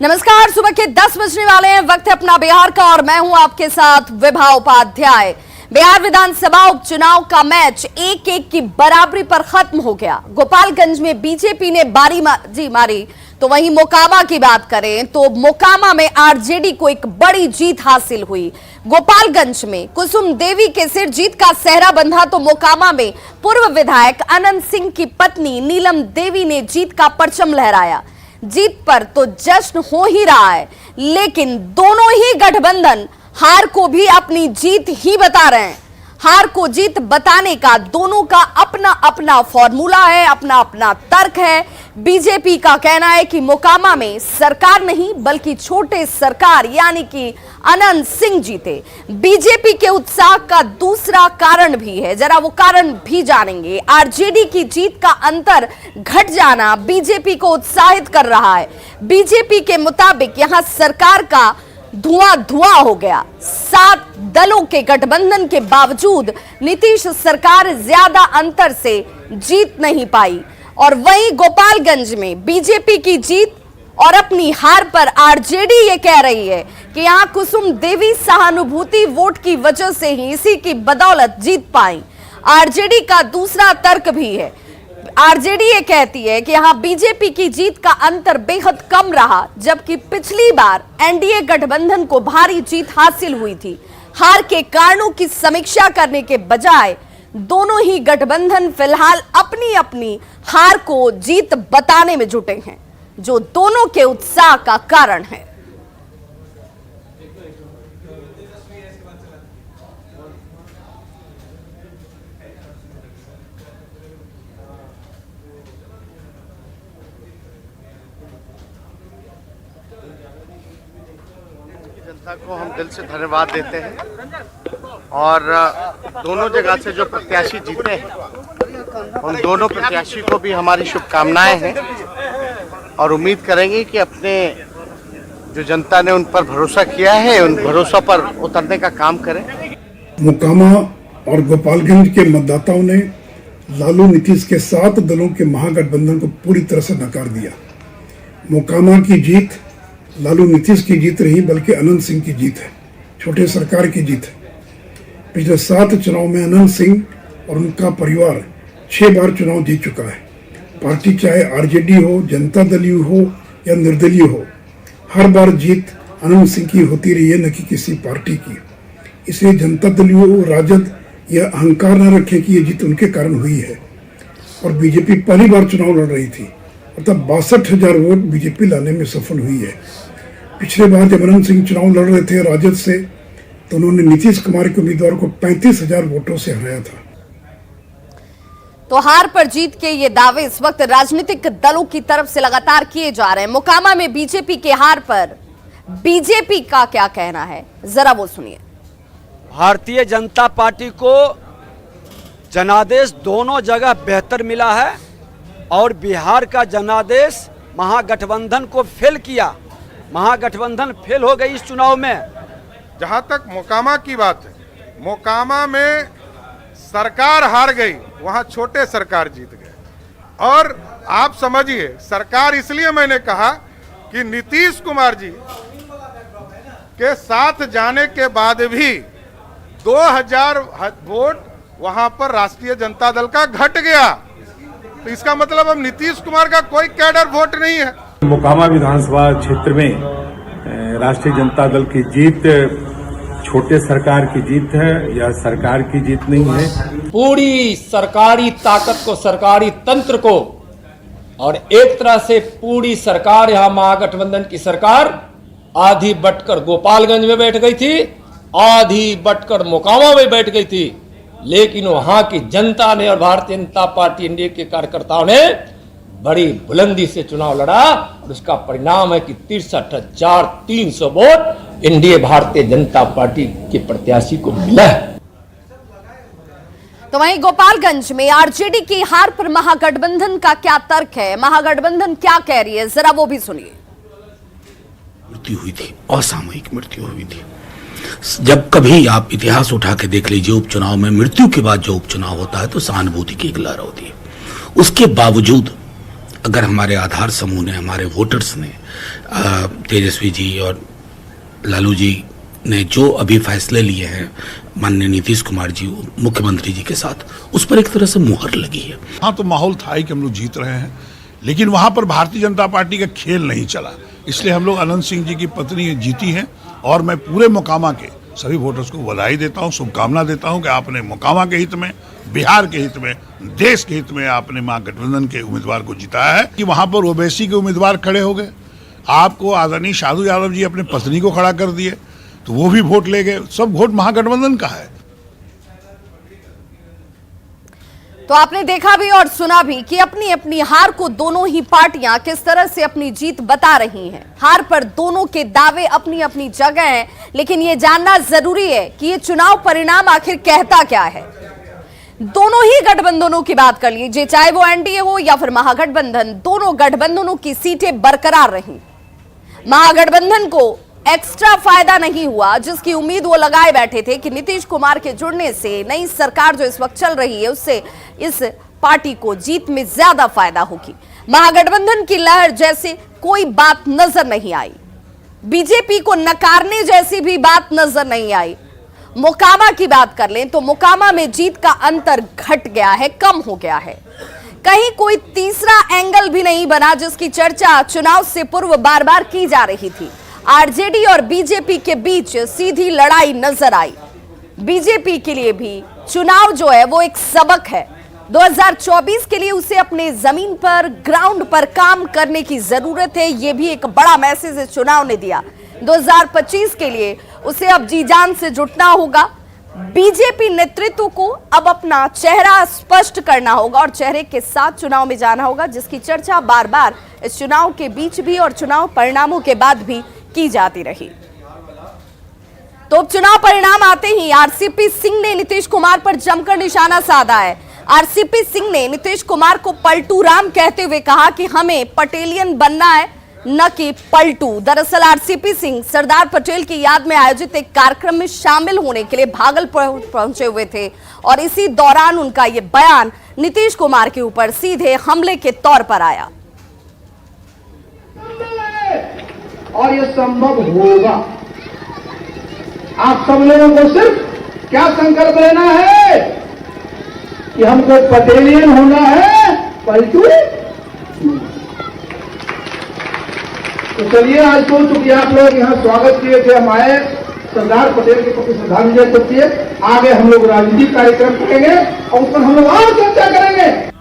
नमस्कार, सुबह के 10 बजने वाले हैं। वक्त है अपना बिहार का और मैं हूं आपके साथ विभा उपाध्याय। बिहार विधानसभा उपचुनाव का मैच 1-1 की बराबरी पर खत्म हो गया। गोपालगंज में बीजेपी ने बाजी मारी तो वहीं मोकामा की बात करें तो मोकामा में आरजेडी को एक बड़ी जीत हासिल हुई। गोपालगंज में कुसुम देवी के सिर जीत का सेहरा बंधा तो मोकामा में पूर्व विधायक अनंत सिंह की पत्नी नीलम देवी ने जीत का परचम लहराया। जीत पर तो जश्न हो ही रहा है, लेकिन दोनों ही गठबंधन हार को भी अपनी जीत ही बता रहे हैं। हार को जीत बताने का दोनों का अपना अपना फॉर्मूला है, अपना अपना तर्क है। बीजेपी का कहना है कि मोकामा में सरकार नहीं बल्कि छोटे सरकार यानी कि अनंत सिंह जीते। बीजेपी के उत्साह का दूसरा कारण भी है, जरा वो कारण भी जानेंगे। आरजेडी की जीत का अंतर घट जाना बीजेपी को उत्साहित कर रहा है। बीजेपी के मुताबिक यहां सरकार का धुआं हो गया। 7 दलों के गठबंधन के बावजूद नीतीश सरकार ज्यादा अंतर से जीत नहीं पाई। और वहीं गोपालगंज में बीजेपी की जीत और अपनी हार पर आरजेडी ये कह रही है कि यहां कुसुम देवी सहानुभूति वोट की वजह से ही इसी की बदौलत जीत पाई। आरजेडी का दूसरा तर्क भी है। आरजेडी ये कहती है कि यहां बीजेपी की जीत का अंतर बेहद कम रहा, जबकि पिछली बार एनडीए गठबंधन को भारी जीत हासिल हुई थी। हार के कारणों की समीक्षा करने के बजाय दोनों ही गठबंधन फिलहाल अपनी अपनी हार को जीत बताने में जुटे हैं, जो दोनों के उत्साह का कारण है। जनता को हम दिल से धन्यवाद देते हैं और दोनों जगह से जो प्रत्याशी जीते हैं उन दोनों प्रत्याशी को भी हमारी शुभकामनाएं हैं और उम्मीद करेंगे कि अपने जो जनता ने उन पर भरोसा किया है उन भरोसा पर उतरने का काम करें। मोकामा और गोपालगंज के मतदाताओं ने लालू नीतीश के 7 दलों के महागठबंधन को पूरी तरह से नकार दिया। मोकामा की जीत लालू नीतीश की जीत नहीं बल्कि अनंत सिंह की जीत है, छोटे सरकार की जीत है। पिछले 7 चुनाव में अनंत सिंह और उनका परिवार 6 बार चुनाव जीत चुका है। पार्टी चाहे आरजेडी हो, जनता दल हो या निर्दलीय हो, हर बार जीत अनंत सिंह की होती रही है, न कि किसी पार्टी की। इसलिए जनता दल हो, राजद यह अहंकार न रखे कि यह जीत उनके कारण हुई है। और बीजेपी पहली बार चुनाव लड़ रही थी और तब 62,000 वोट बीजेपी लाने में सफल हुई है। पिछले बार जब अनंत सिंह चुनाव लड़ रहे थे राजद से तो उन्होंने नीतीश कुमार के उम्मीदवार को 35,000 वोटों से हराया था। तो हार पर जीत के ये दावे इस वक्त राजनीतिक दलों की तरफ से लगातार किए जा रहे हैं। मोकामा में बीजेपी के हार पर बीजेपी का क्या कहना है, जरा वो सुनिए। भारतीय जनता पार्टी को जनादेश दोनों जगह बेहतर मिला है और बिहार का जनादेश महागठबंधन को फेल किया। महागठबंधन फेल हो गई इस चुनाव में। जहां तक मोकामा की बात है, मोकामा में सरकार हार गई, वहां छोटे सरकार जीत गए। और आप समझिए सरकार इसलिए मैंने कहा कि नीतीश कुमार जी के साथ जाने के बाद भी 2000 वोट वहां पर राष्ट्रीय जनता दल का घट गया। तो इसका मतलब अब नीतीश कुमार का कोई कैडर वोट नहीं है। मोकामा विधानसभा क्षेत्र में राष्ट्रीय जनता दल की जीत छोटे सरकार की जीत है या सरकार की जीत नहीं है। पूरी सरकारी ताकत को, सरकारी तंत्र को और एक तरह से पूरी सरकार, यहां महागठबंधन की सरकार आधी बटकर गोपालगंज में बैठ गई थी, आधी बटकर मोकामा में बैठ गई थी। लेकिन वहां की जनता ने और भारतीय जनता पार्टी एनडीए के कार्यकर्ताओं ने बड़ी बुलंदी से चुनाव लड़ा और उसका परिणाम है कि 63,300 vote NDA Bharatiya Janata party के प्रत्याशी को मिला है। तो वहीं गोपालगंज में आरजेडी की हार पर महागठबंधन का क्या तर्क है, महागठबंधन क्या कह रही है, जरा वो भी सुनिए। मृत्यु हुई थी, असामयिक मृत्यु हुई थी। जब कभी आप इतिहास उठा के देख लीजिए, उपचुनाव में मृत्यु के बाद जो उपचुनाव होता है तो सहानुभूति की एक लहर होती है। उसके बावजूद अगर हमारे आधार समूह ने, हमारे वोटर्स ने, तेजस्वी जी और लालू जी ने जो अभी फैसले लिए हैं माननीय नीतीश कुमार जी मुख्यमंत्री जी के साथ, उस पर एक तरह से मुहर लगी है। हाँ, तो माहौल था ही कि हम लोग जीत रहे हैं, लेकिन वहां पर भारतीय जनता पार्टी का खेल नहीं चला, इसलिए हम लोग अनंत सिंह जी की पत्नी जीती हैं। और मैं पूरे मोकामा के सभी वोटर्स को बधाई देता हूं, शुभकामना देता हूं कि आपने मोकामा के हित में, बिहार के हित में, देश के हित में आपने महागठबंधन के उम्मीदवार को जिताया है। कि वहां पर ओवैसी के उम्मीदवार खड़े हो गए, आपको आदरणीय साधु यादव जी अपने पत्नी को खड़ा कर दिए, तो वो भी वोट ले गए। सब वोट महागठबंधन का है। तो आपने देखा भी और सुना भी कि अपनी अपनी हार को दोनों ही पार्टियां किस तरह से अपनी जीत बता रही हैं। हार पर दोनों के दावे अपनी अपनी जगह हैं, लेकिन यह जानना जरूरी है कि ये चुनाव परिणाम आखिर कहता क्या है। दोनों ही गठबंधनों की बात कर लीजिए, चाहे वो एनडीए हो या फिर महागठबंधन, दोनों गठबंधनों की सीटें बरकरार रही। महागठबंधन को एक्स्ट्रा फायदा नहीं हुआ, जिसकी उम्मीद वो लगाए बैठे थे कि नीतीश कुमार के जुड़ने से नई सरकार जो इस वक्त चल रही है उससे इस पार्टी को जीत में ज्यादा फायदा होगी। महागठबंधन की लहर जैसे कोई बात नजर नहीं आई, बीजेपी को नकारने जैसी भी बात नजर नहीं आई। मोकामा की बात कर लें तो मोकामा में जीत का अंतर घट गया है, कम हो गया है। कहीं कोई तीसरा एंगल भी नहीं बना जिसकी चर्चा चुनाव से पूर्व बार बार की जा रही थी। आरजेडी और बीजेपी के बीच सीधी लड़ाई नजर आई। बीजेपी के लिए भी चुनाव जो है वो एक सबक है। 2024 के लिए उसे अपने जमीन पर, ग्राउंड पर काम करने की जरूरत है, यह भी एक बड़ा मैसेज इस चुनाव ने दिया। 2025 के लिए उसे अब जी जान से जुटना होगा। बीजेपी नेतृत्व को अब अपना चेहरा स्पष्ट करना होगा और चेहरे के साथ चुनाव में जाना होगा, जिसकी चर्चा बार बार इस चुनाव के बीच भी और चुनाव परिणामों के बाद भी की जाती रही। तो चुनाव परिणाम आते ही आरसीपी सिंह ने नीतीश कुमार पर जमकर निशाना साधा है। आरसीपी सिंह ने नीतीश कुमार को पलटू राम कहते हुए कहा कि हमें पटेलियन बनना है, न कि पलटू। दरअसल आरसीपी सिंह सरदार पटेल की याद में आयोजित एक कार्यक्रम में शामिल होने के लिए भागलपुर पहुंचे हुए थे और इसी दौरान उनका यह बयान नीतीश कुमार के ऊपर सीधे हमले के तौर पर आया। और यह संभव होगा। आप सब लोगों को सिर्फ क्या संकल्प लेना है कि हमको पटेलियन होना है, पलटू। तो चलिए, आज तो चूंकि आप लोग यहाँ स्वागत किए थे, हम आए सरदार पटेल के प्रति श्रद्धांजलि देते हुए आगे हम लोग राजनीतिक कार्यक्रम करेंगे और उस पर हम लोग और चर्चा करेंगे।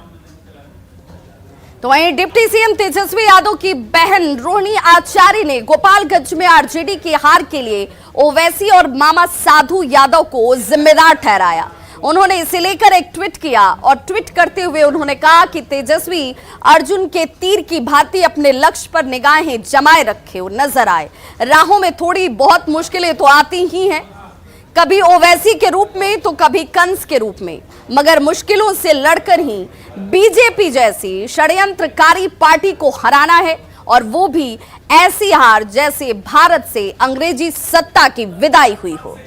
तो वहीं डिप्टी सीएम तेजस्वी यादव की बहन रोहिणी आचार्य ने गोपालगंज में आरजेडी की हार के लिए ओवैसी और मामा साधु यादव को जिम्मेदार ठहराया। उन्होंने इसे लेकर एक ट्वीट किया और ट्वीट करते हुए उन्होंने कहा कि तेजस्वी अर्जुन के तीर की भांति अपने लक्ष्य पर निगाहें जमाए रखे नजर आए। राहों में थोड़ी बहुत मुश्किलें तो आती ही हैं, कभी ओवैसी के रूप में तो कभी कंस के रूप में, मगर मुश्किलों से लड़कर ही बीजेपी जैसी षड्यंत्रकारी पार्टी को हराना है, और वो भी ऐसी हार जैसे भारत से अंग्रेजी सत्ता की विदाई हुई हो।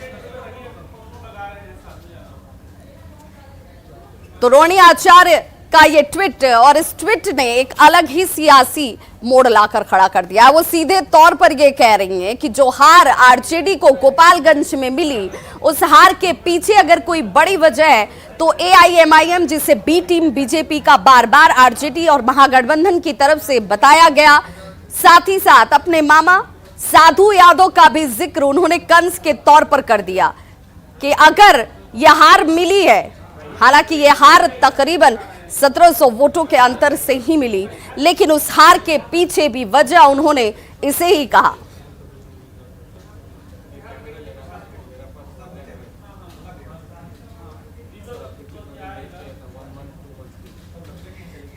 तो रोहिणी आचार्य का ये ट्वीट और इस ट्वीट ने एक अलग ही सियासी मोड़ लाकर खड़ा कर दिया। वो सीधे तौर पर ये कह रही हैं कि जो हार आरजेडी को गोपालगंज में मिली, उस हार के पीछे अगर कोई बड़ी वजह है तो एआईएमआईएम, जिसे बी टीम बीजेपी का बार बार आरजेडी और महागठबंधन की तरफ से बताया गया। साथ ही साथ अपने मामा साधु यादव का भी जिक्र उन्होंने कंस के तौर पर कर दिया कि अगर यह हार मिली है, हालांकि यह हार तकरीबन 1700 वोटों के अंतर से ही मिली, लेकिन उस हार के पीछे भी वजह उन्होंने इसे ही कहा।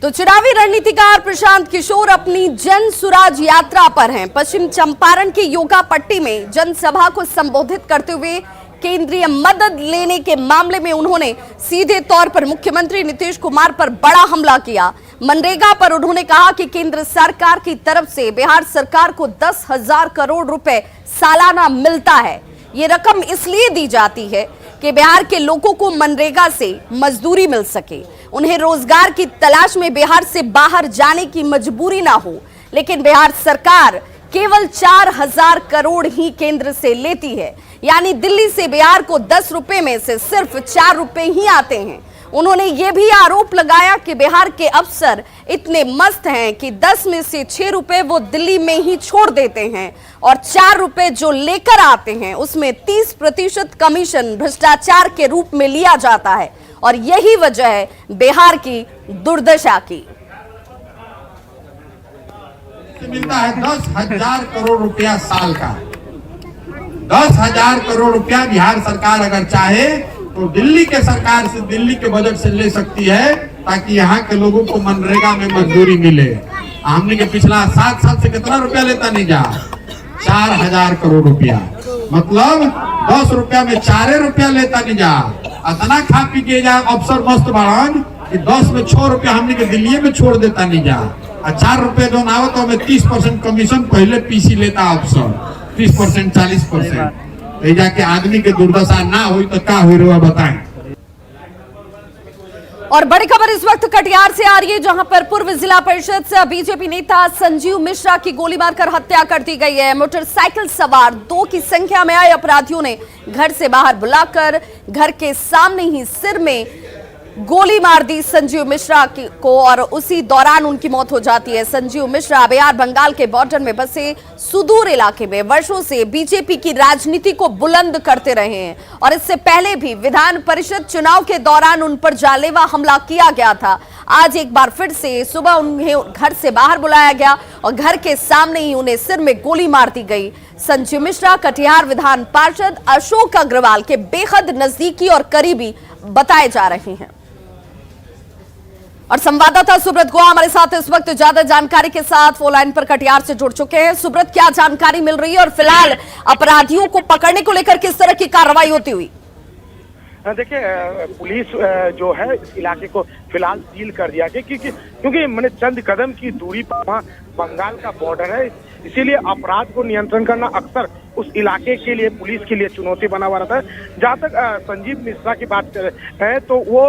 तो चुनावी रणनीतिकार प्रशांत किशोर अपनी जन सुराज यात्रा पर हैं। पश्चिम चंपारण की योगा पट्टी में जनसभा को संबोधित करते हुए केंद्रीय मदद लेने के मामले में उन्होंने सीधे तौर पर मुख्यमंत्री नीतीश कुमार पर बड़ा हमला किया। मनरेगा पर उन्होंने कहा कि केंद्र सरकार की तरफ से बिहार सरकार को 10,000 करोड़ रुपए सालाना मिलता है। ये रकम इसलिए दी जाती है कि बिहार के लोगों को मनरेगा से मजदूरी मिल सके। उन्हें रोजगार की तलाश में बिहार से बाहर जाने की मजबूरी ना हो। लेकिन बिहार सरकार केवल 4,000 करोड़ ही केंद्र से लेती है, यानी दिल्ली से बिहार को 10 रुपए में से सिर्फ 4 रुपए ही आते हैं। उन्होंने ये भी आरोप लगाया कि बिहार के अफसर इतने मस्त हैं कि 10 में से 6 रुपए वो दिल्ली में ही छोड़ देते हैं और 4 रुपए जो लेकर आते हैं उसमें 30% कमीशन भ्रष्टाचार के रूप में लिया जाता है और यही वजह है बिहार की दुर्दशा की। मिलता है 10,000 करोड़ रुपया साल का। 10,000 करोड़ रुपया बिहार सरकार अगर चाहे तो दिल्ली के सरकार से, दिल्ली के बजट से ले सकती है ताकि यहाँ के लोगों को मनरेगा में मजदूरी मिले। हमने के पिछला 7 साल से कितना रुपया लेता नहीं जा, 4,000 करोड़ रुपया, मतलब 10 रुपया में 4 रुपया लेता नहीं जा। इतना खा पी के जा अफसर मस्त बाड़न कि 10 में 6 रुपया हमने के दिल्ली में छोड़ देता नहीं जा। 4 रुपए जो ना हो तो हमें 30% कमीशन पहले पीसी लेता अफसर, 30% 40%। जाके आदमी के दुर्दशा ना हुई तो क्या हुई रहा बताएं। और बड़ी खबर इस वक्त कटिहार से आ रही है, जहां पर पूर्व जिला परिषद से बीजेपी नेता संजीव मिश्रा की गोली मारकर हत्या कर दी गई है। मोटरसाइकिल सवार 2 की संख्या में आए अपराधियों ने घर से बाहर बुलाकर घर के सामने ही सिर में गोली मार दी संजीव मिश्रा को और उसी दौरान उनकी मौत हो जाती है। संजीव मिश्रा बिहार बंगाल के बॉर्डर में बसे सुदूर इलाके में वर्षों से बीजेपी की राजनीति को बुलंद करते रहे हैं और इससे पहले भी विधान परिषद चुनाव के दौरान उन पर जानलेवा हमला किया गया था। आज एक बार फिर से सुबह उन्हें घर से बाहर बुलाया गया और घर के सामने ही उन्हें सिर में गोली मार दी गई। संजीव मिश्रा कटिहार विधान पार्षद अशोक अग्रवाल के बेहद नजदीकी और करीबी बताए जा रहे हैं। और संवाददाता सुब्रत गुहा हमारे साथ इस वक्त ज्यादा जानकारी के साथ फोन लाइन पर कटिहार से जुड़ चुके हैं। सुब्रत, क्या जानकारी मिल रही है और फिलहाल अपराधियों को पकड़ने को लेकर किस तरह की कार्रवाई होती हुई? देखिए, पुलिस जो है इस इलाके को फिलहाल सील कर दिया गया क्योंकि मैंने चंद कदम की दूरी पर वहाँ बंगाल का बॉर्डर है, इसीलिए अपराध को नियंत्रण करना अक्सर उस इलाके के लिए, पुलिस के लिए चुनौती बना हुआ रहता है। जहाँ तक संजीव मिश्रा की बात है तो वो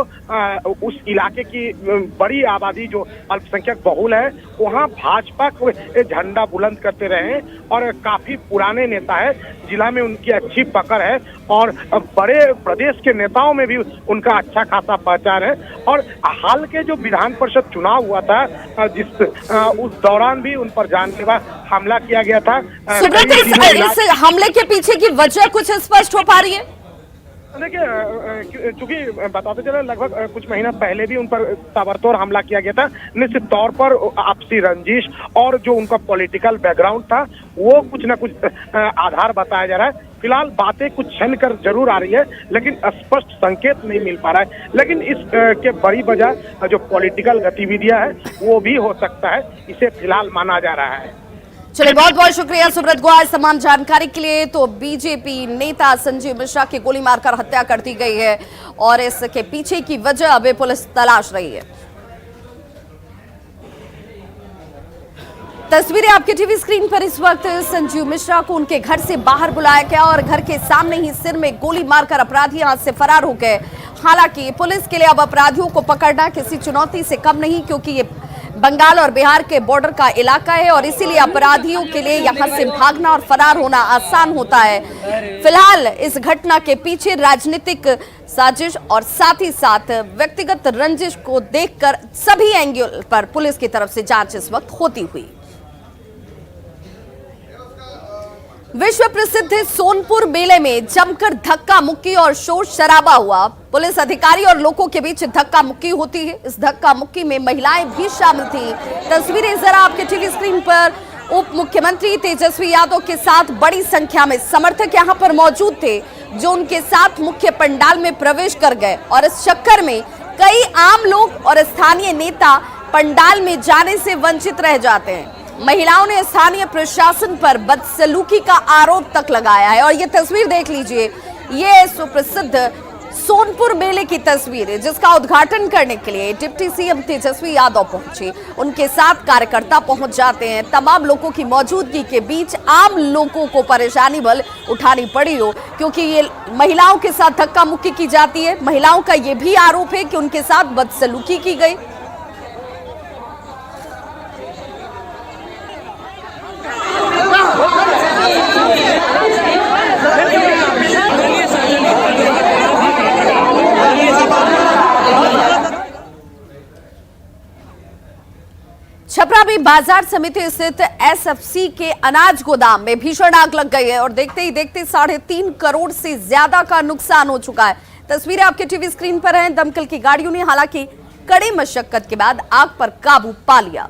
उस इलाके की बड़ी आबादी जो अल्पसंख्यक बहुल है, वहाँ भाजपा को झंडा बुलंद करते रहे और काफी पुराने नेता है, जिला में उनकी अच्छी पकड़ है और बड़े प्रदेश के नेताओं में भी उनका अच्छा खासा पहचान है। और हाल के जो विधान परिषद चुनाव हुआ था उस दौरान भी उन पर जानलेवा हमला किया गया था। इस हमले के पीछे की वजह कुछ स्पष्ट हो पा रही है? देखिए, चूंकि बताते चले लगभग कुछ महीना पहले भी उन पर ताबड़तोड़ हमला किया गया था। निश्चित तौर पर आपसी रंजिश और जो उनका पॉलिटिकल बैकग्राउंड था वो कुछ न कुछ आधार बताया जा रहा है। फिलहाल बातें कुछ छन कर जरूर आ रही है लेकिन स्पष्ट संकेत नहीं मिल पा रहा है। लेकिन इस के बड़ी वजह जो पॉलिटिकल गतिविधियां है वो भी हो सकता है, इसे फिलहाल माना जा रहा है। चलिए, बहुत बहुत शुक्रिया सुब्रत गुहा इस तमाम जानकारी के लिए। तो बीजेपी नेता संजीव मिश्रा की गोली मारकर हत्या कर दी गई है और इसके पीछे की वजह अभी पुलिस तलाश रही है। तस्वीरें आपके टीवी स्क्रीन पर इस वक्त संजीव मिश्रा को उनके घर से बाहर बुलाया गया और घर के सामने ही सिर में गोली मारकर अपराधी यहां से फरार हो गए। हालांकि पुलिस के लिए अब अपराधियों को पकड़ना किसी चुनौती से कम नहीं, क्योंकि ये बंगाल और बिहार के बॉर्डर का इलाका है और इसीलिए अपराधियों के लिए यहां से भागना और फरार होना आसान होता है। फिलहाल इस घटना के पीछे राजनीतिक साजिश और साथ ही साथ व्यक्तिगत रंजिश को देखकर सभी एंगल पर पुलिस की तरफ से जांच इस वक्त होती हुई। विश्व प्रसिद्ध सोनपुर मेले में जमकर धक्का मुक्की और शोर शराबा हुआ। पुलिस अधिकारी और लोगों के बीच धक्का मुक्की होती है। इस धक्का मुक्की में महिलाएं भी शामिल थी। तस्वीरें जरा आपके टीवी स्क्रीन पर। उप मुख्यमंत्री तेजस्वी यादव के साथ बड़ी संख्या में समर्थक यहां पर मौजूद थे, जो उनके साथ मुख्य पंडाल में प्रवेश कर गए और इस चक्कर में कई आम लोग और स्थानीय नेता पंडाल में जाने से वंचित रह जाते हैं। महिलाओं ने स्थानीय प्रशासन पर बदसलूकी का आरोप तक लगाया है और ये तस्वीर देख लीजिए, ये सुप्रसिद्ध सोनपुर मेले की तस्वीरें, जिसका उद्घाटन करने के लिए डिप्टी सीएम तेजस्वी यादव पहुंचे। उनके साथ कार्यकर्ता पहुंच जाते हैं। तमाम लोगों की मौजूदगी के बीच आम लोगों को परेशानी भले उठानी पड़ी हो, क्योंकि ये महिलाओं के साथ धक्का मुक्की की जाती है। महिलाओं का ये भी आरोप है कि उनके साथ बदसलूकी की गई। छपरा में बाजार समिति स्थित एसएफसी के अनाज गोदाम में भीषण आग लग गई है और देखते ही देखते 3.5 करोड़ से ज्यादा का नुकसान हो चुका है। तस्वीरें आपके टीवी स्क्रीन पर हैं। दमकल की गाड़ियों ने हालांकि कड़ी मशक्कत के बाद आग पर काबू पा लिया।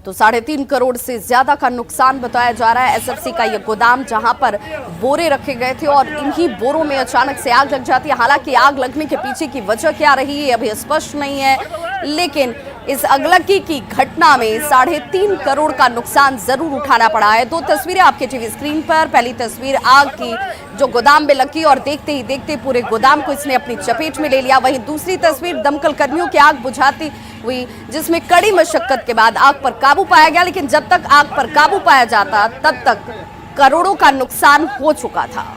तो 3.5 करोड़ से ज्यादा का नुकसान बताया जा रहा है। एसएफसी का यह गोदाम जहां पर बोरे रखे गए थे और इन्हीं बोरों में अचानक से आग लग जाती है। हालांकि आग लगने के पीछे की वजह क्या रही है अभी स्पष्ट नहीं है, लेकिन इस अगलगी की घटना में 3.5 करोड़ का नुकसान जरूर उठाना पड़ा है। 2 तस्वीरें आपके टीवी स्क्रीन पर। पहली तस्वीर आग की जो गोदाम में लगी और देखते ही देखते पूरे गोदाम को इसने अपनी चपेट में ले लिया। वहीं दूसरी तस्वीर दमकल कर्मियों की आग बुझाती हुई, जिसमें कड़ी मशक्कत के बाद आग पर काबू पाया गया। लेकिन जब तक आग पर काबू पाया जाता तब तक करोड़ों का नुकसान हो चुका था।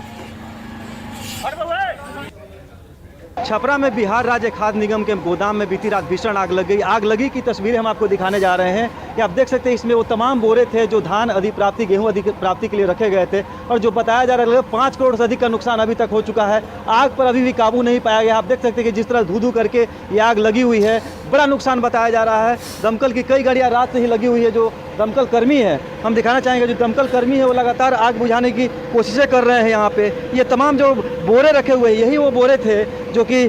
छपरा में बिहार राज्य खाद्य निगम के गोदाम में बीती रात भीषण आग लग गई। आग लगी की तस्वीरें हम आपको दिखाने जा रहे हैं कि आप देख सकते हैं इसमें वो तमाम बोरे थे जो धान अधिप्राप्ति गेहूं अधिप्राप्ति के लिए रखे गए थे और जो बताया जा रहा है 5 करोड़ से अधिक का नुकसान अभी तक हो चुका है। आग पर अभी भी काबू नहीं पाया गया। आप देख सकते हैं कि जिस तरह धू करके ये आग लगी हुई है, बड़ा नुकसान बताया जा रहा है। दमकल की कई गाड़ियाँ रात से ही लगी हुई है। जो दमकल कर्मी है, हम दिखाना चाहेंगे, जो दमकल कर्मी है वो लगातार आग बुझाने की कोशिशें कर रहे हैं। यहाँ पे ये तमाम जो बोरे रखे हुए हैं, यही वो बोरे थे जो कि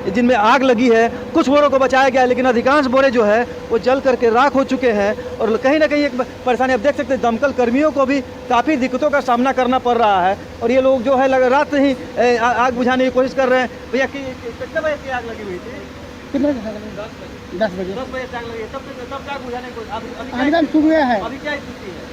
जिनमें आग लगी है। कुछ बोरों को बचाया गया, लेकिन अधिकांश बोरे जो है वो जल करके राख हो चुके हैं और कहीं ना कहीं एक परेशानी आप देख सकते हैं। दमकल कर्मियों को भी काफ़ी दिक्कतों का सामना करना पड़ रहा है और ये लोग जो है रात से ही आग बुझाने की कोशिश कर रहे हैं। भैया कितने बजे से आग लगी हुई थी? कितने 10 बजे से आग लगी है। तब आग बुझाने को अभी शुरू है। अभी क्या स्थिति है?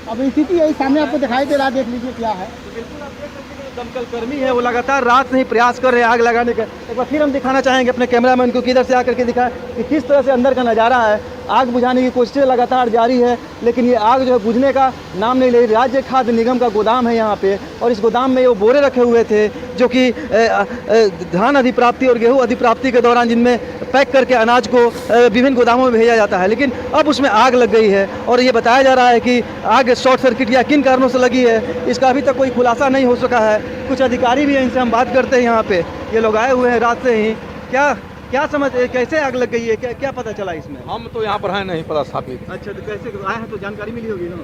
अब स्थिति यही सामने आपको दिखाई दे रहा है, देख लीजिए क्या है। बिल्कुल आप देख सकते हैं दमकल कर्मी है वो लगातार रात से ही प्रयास कर रहे हैं आग लगाने का। एक बार फिर हम दिखाना चाहेंगे अपने कैमरामैन को कि इधर से आकर के दिखाएं कि किस तरह से अंदर का नज़ारा है। आग बुझाने की कोशिशें लगातार जारी है, लेकिन ये आग जो है बुझने का नाम नहीं ले रही। राज्य खाद्य निगम का गोदाम है यहाँ पे और इस गोदाम में वो बोरे रखे हुए थे जो कि धान अधिप्राप्ति और गेहूँ अधिप्राप्ति के दौरान जिनमें पैक करके अनाज को विभिन्न गोदामों में भेजा जाता है, लेकिन अब उसमें आग लग गई है और ये बताया जा रहा है कि आग शॉर्ट सर्किट या किन कारणों से लगी है, इसका अभी तक कोई खुलासा नहीं हो सका है। कुछ अधिकारी भी हैं, इनसे हम बात करते हैं। यहाँ पे ये लोग आए हुए हैं रात से ही। क्या समझ, कैसे आग लग गई है, क्या पता चला इसमें? हम तो यहाँ पर हैं, नहीं पता स्थापित। अच्छा, तो कैसे आए हैं? तो जानकारी मिली होगी ना?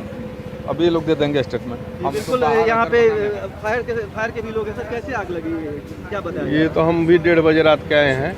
अभी ये लोग दे देंगे स्टेटमेंट। बिल्कुल, यहाँ पे फायर के भी लोग हैं। सर, कैसे आग लगी है, क्या बताया? ये तो हम भी 1:30 बजे रात के आए हैं।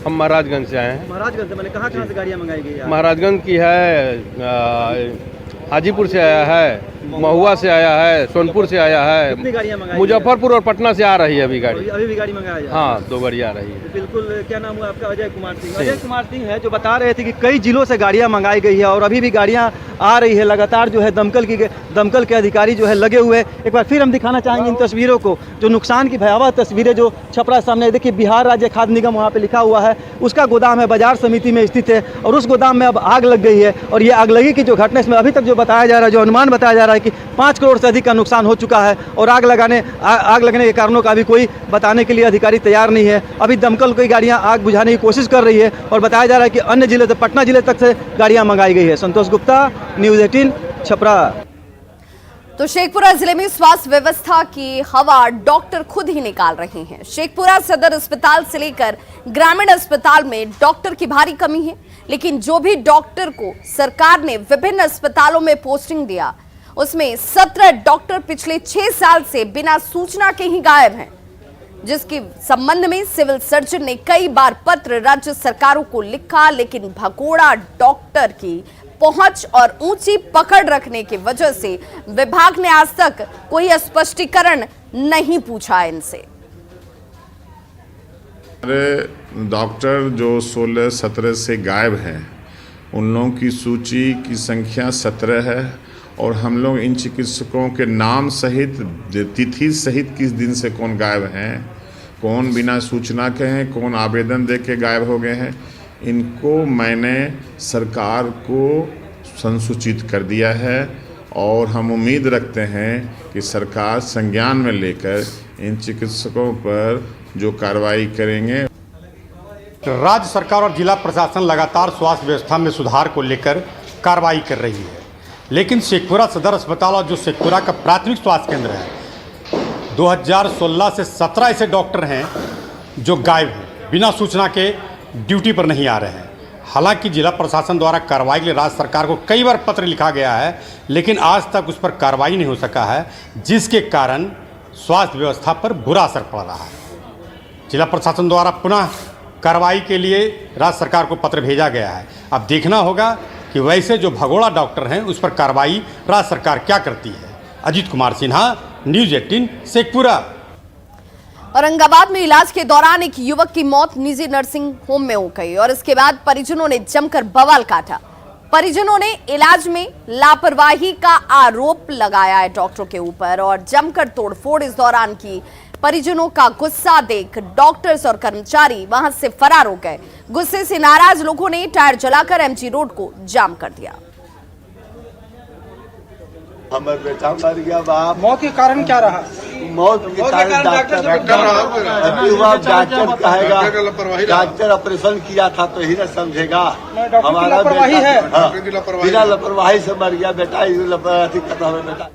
हम महाराजगंज से आए हैं। महाराजगंज से? मैंने कहाँ से गाड़ियाँ मंगाई गई है? महाराजगंज की है, हाजीपुर से आया है, महुआ से आया है, सोनपुर से आया है, कितनी गाड़ियाँ मंगाई? मुजफ्फरपुर और पटना से आ रही है अभी गाड़ी। अभी भी गाड़ी मंगाया जाए? हाँ, 2 गाड़ी आ रही है। तो बिल्कुल, क्या नाम हुआ आपका? अजय कुमार सिंह। अजय कुमार सिंह है जो बता रहे थे कि कई जिलों से गाड़ियां मंगाई गई है और अभी भी गाड़ियां आ रही है। लगातार जो है दमकल के अधिकारी जो है लगे हुए। एक बार फिर हम दिखाना चाहेंगे इन तस्वीरों को, जो नुकसान की भयावह तस्वीरें जो छपरा सामने। देखिए, बिहार राज्य खाद्य निगम वहाँ पे लिखा हुआ है, उसका गोदाम है, बाजार समिति में स्थित है और उस गोदाम में अब आग लग गई है। और ये आग लगी की जो घटना, इसमें अभी तक जो बताया जा रहा है, जो अनुमान बताया जा रहा है कि 5 करोड़ से अधिक का नुकसान हो चुका है और आग लगने के कारणों का अभी कोई बताने के लिए अधिकारी तैयार नहीं है। अभी दमकल की गाड़ियां आग बुझाने की कोशिश कर रही है और बताया जा रहा है कि अन्य जिले से, पटना जिले तक से गाड़ियां मंगाई गई है। संतोष गुप्ता, न्यूज़ 18, छपरा। तो शेखपुरा जिले में स्वास्थ्य व्यवस्था की हवा डॉक्टर खुद ही निकाल रहे हैं। शेखपुरा सदर अस्पताल से लेकर ग्रामीण अस्पताल में डॉक्टर की भारी कमी है, लेकिन जो भी डॉक्टर को सरकार ने विभिन्न अस्पतालों में पोस्टिंग दिया, उसमें 17 डॉक्टर पिछले 6 साल से बिना सूचना के ही गायब हैं, जिसके संबंध में सिविल सर्जन ने कई बार पत्र राज्य सरकारों को लिखा, लेकिन भगोड़ा डॉक्टर की पहुंच और ऊंची पकड़ रखने की वजह से विभाग ने आज तक कोई स्पष्टीकरण नहीं पूछा इनसे। डॉक्टर जो 16-17 से गायब हैं, उन लोगों की सूची की संख्या 17 है और हम लोग इन चिकित्सकों के नाम सहित, तिथि सहित, किस दिन से कौन गायब हैं, कौन बिना सूचना के हैं, कौन आवेदन दे के गायब हो गए हैं, इनको मैंने सरकार को संसूचित कर दिया है और हम उम्मीद रखते हैं कि सरकार संज्ञान में लेकर इन चिकित्सकों पर जो कार्रवाई करेंगे। राज्य सरकार और जिला प्रशासन लगातार स्वास्थ्य व्यवस्था में सुधार को लेकर कार्रवाई कर रही है, लेकिन शेखपुरा सदर अस्पताल और जो शेखपुरा का प्राथमिक स्वास्थ्य केंद्र है, 2016 से 17 ऐसे डॉक्टर हैं जो गायब हैं, बिना सूचना के ड्यूटी पर नहीं आ रहे हैं। हालांकि जिला प्रशासन द्वारा कार्रवाई के लिए राज्य सरकार को कई बार पत्र लिखा गया है, लेकिन आज तक उस पर कार्रवाई नहीं हो सका है, जिसके कारण स्वास्थ्य व्यवस्था पर बुरा असर पड़ रहा है। जिला प्रशासन द्वारा पुनः कार्रवाई के लिए राज्य सरकार को पत्र भेजा गया है। अब देखना होगा कि वैसे जो भगोड़ा डॉक्टर हैं उस पर कार्रवाई राज्य सरकार क्या करती है। अजीत कुमार सिन्हा, न्यूज़ 18 शेखपुरा। औरंगाबाद में इलाज के दौरान एक युवक की मौत निजी नर्सिंग होम में हो गई और इसके बाद परिजनों ने जमकर बवाल काटा। परिजनों ने इलाज में लापरवाही का आरोप लगाया है डॉक्टरों के ऊपर और जमकर तोड़फोड़ इस दौरान की। परिजनों का गुस्सा देख डॉक्टर्स और कर्मचारी वहां से फरार हो गए। गुस्से से नाराज लोगों ने टायर जलाकर एमजी रोड को जाम कर दिया। हमारे बेटा मर गया बाप। मौत के कारण क्या रहा? मौत के कारण डॉक्टर कहेगा, डॉक्टर ऑपरेशन किया था तो ही न समझेगा। हमारा बेटा बिना लापरवाही से मर गया बेटा, लापरवाही करता है बेटा।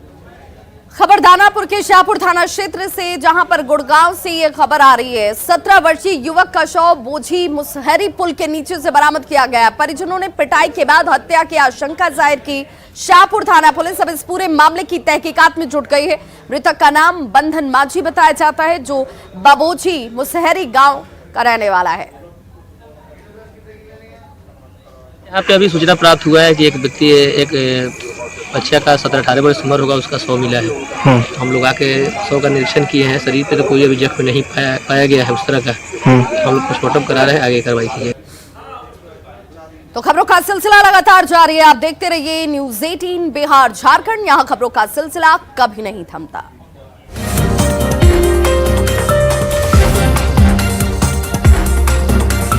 खबर दानापुर के शाहपुर थाना क्षेत्र से, जहां पर गुड़गांव से ये खबर आ रही है। 17 वर्षीय युवक का शव बोझी मुसहरी पुल के नीचे से बरामद किया गया। परिजनों ने पिटाई के बाद हत्या की आशंका जाहिर की। शाहपुर थाना पुलिस अब इस पूरे मामले की तहकीकात में जुट गई है। मृतक का नाम बंधन माझी बताया जाता है, जो बबोझी मुसहरी गांव का रहने वाला है। यहाँ पे अभी सूचना प्राप्त हुआ है कि एक व्यक्ति, एक बच्चा का 17-18 वर्ष उम्र होगा, उसका शव मिला है। हम लोग आके शव का निरीक्षण किए हैं। शरीर पे तो कोई अभी जख्म नहीं पाया गया है उस तरह का। हम लोग पोस्टमार्टम करा रहे हैं, आगे कार्रवाई की जाए। तो खबरों का सिलसिला लगातार जारी है। आप देखते रहिए न्यूज़ 18 बिहार झारखंड। यहाँ खबरों का सिलसिला कभी नहीं थमता।